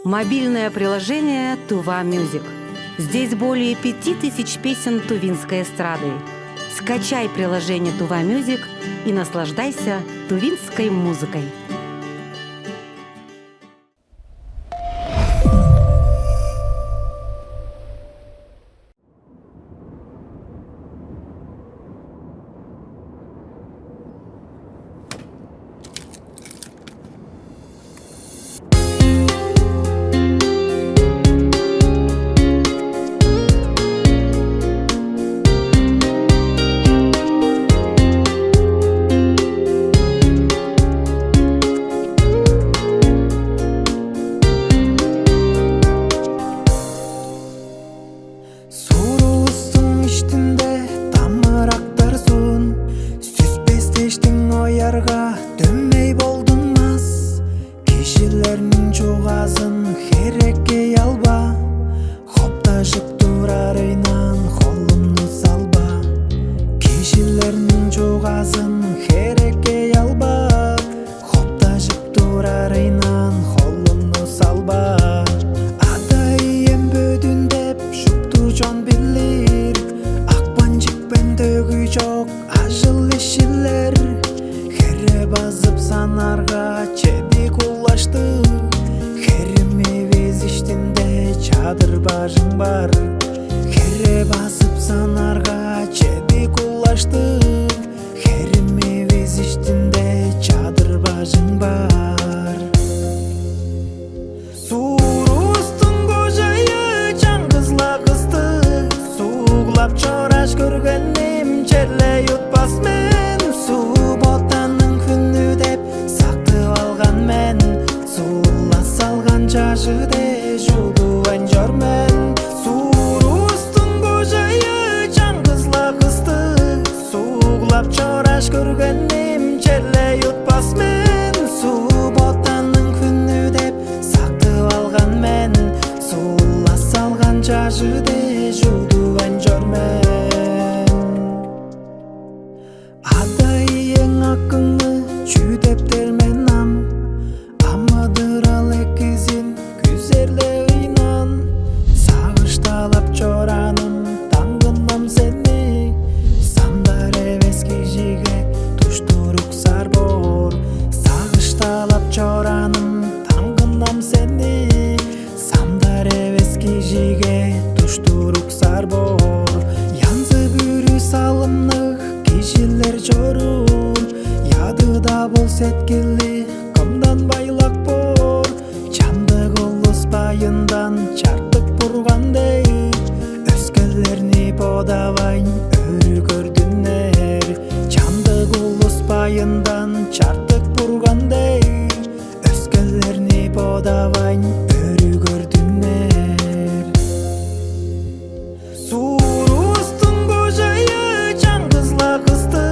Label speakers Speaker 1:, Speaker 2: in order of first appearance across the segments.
Speaker 1: Мобильное приложение Тува Music. Здесь более 5000 песен тувинской эстрады. Скачай приложение Тува Music и наслаждайся тувинской музыкой.
Speaker 2: Dönmey boldunmaz Kişilerinin çok azın Herekey alba Hoptaşıp durar eynan Kolumnu salba Kişilerinin çok azın Herekey alba Hoptaşıp durar eynan Kolumnu salba Adayem bödün dep Şuptu can bilir Akbancık ben dögü çok Ajıl eşiller Basıp sanarga çedik ulaştı Herimi veziştinde çadır başın var Here basıp sanarga çedik ulaştı Herimi veziştinde çadır başın var Surustun kocayı can kızla kızdı Suğlap çoraş görgenim çelle yutbas men Su botanın күнү деп сактып алган мен Суула салган жашыде жудубан жөрмөн Сурустун кожайы жан кызла кызды Суугулап чораш көргөнүм челе ютпас мен Суу ботанын күнү деп сактып алган мен Суула салган жашыде жудубан жөрмөн Адайың акыңы чүйдеп терменам Амадыр ал экизин күзерле ыйнан Сагышталап чораным таңгынам сени Самдар эбес кишиге туштурук сар бор Сагышталап чораным таңгынам сени Самдар эбес кишиге туштурук сар бор Янзы бүрү салымнык кишилер жорун Яdıda бол сеткили кымдан байлак бор Чандык улус байындан чартык бургандей Өзгөлөрүнү бодабайын өрү көрдүнөр Чандык улус байындан чартык бургандей Өзгөлөрүнү бодабайын өрү көрдүнөр Сурустун кожайы жан кызла кызды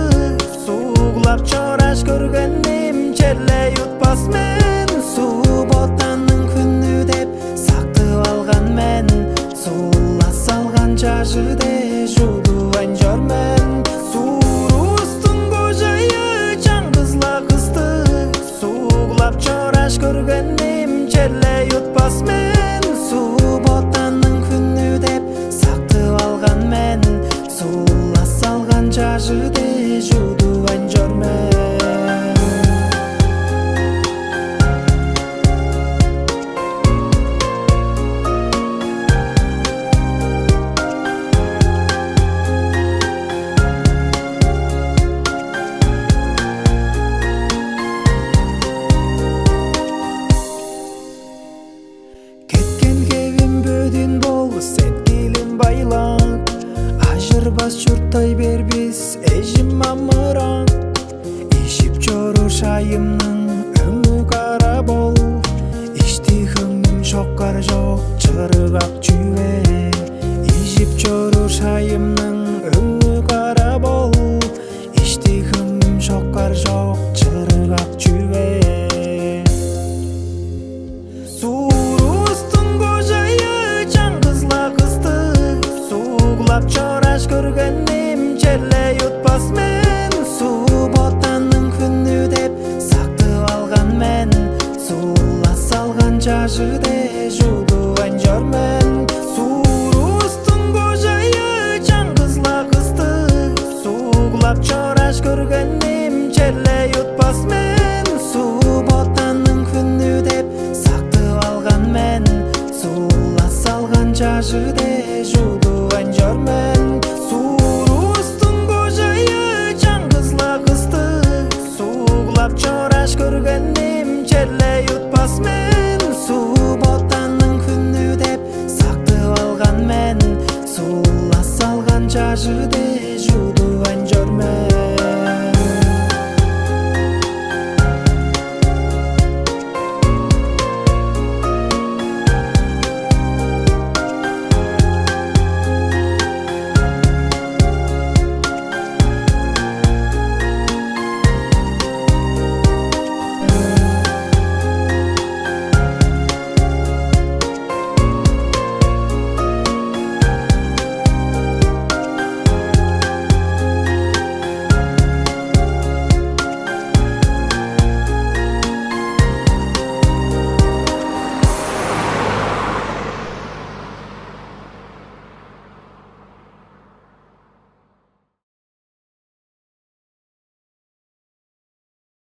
Speaker 2: Сугулап чораш көргөнүм челе ютпас мен Суу ботанын күнү деп сактып алган мен Суула салган жашыде жудубан жөрмөн Сурустун кожайы жан кызла кызды Сугулап чораш көргөнүм челе ютпас мен Суу ботанын күнү деп сактып алган мен Суула салган жашыде жудубан жөрмөн Кеткен кебин бөдүн бол сеткилин байлап Ажырбас журттай бербиз эжим мамыра жажыде жуудубан жөрмөн Сурустун божайы жаңгызла кызды Суугулап чораш көргөнүм черле ютпас мен Суу ботанын күнү деп сактып алган мен Суула салган жажыде жуудубан жөрмөн Сурустун божайы жаңгызла кызды Суугулап чораш көргөнүм черле ютпас мен Суу ботанын күнү деп сактып алган мен Суула салган жажыде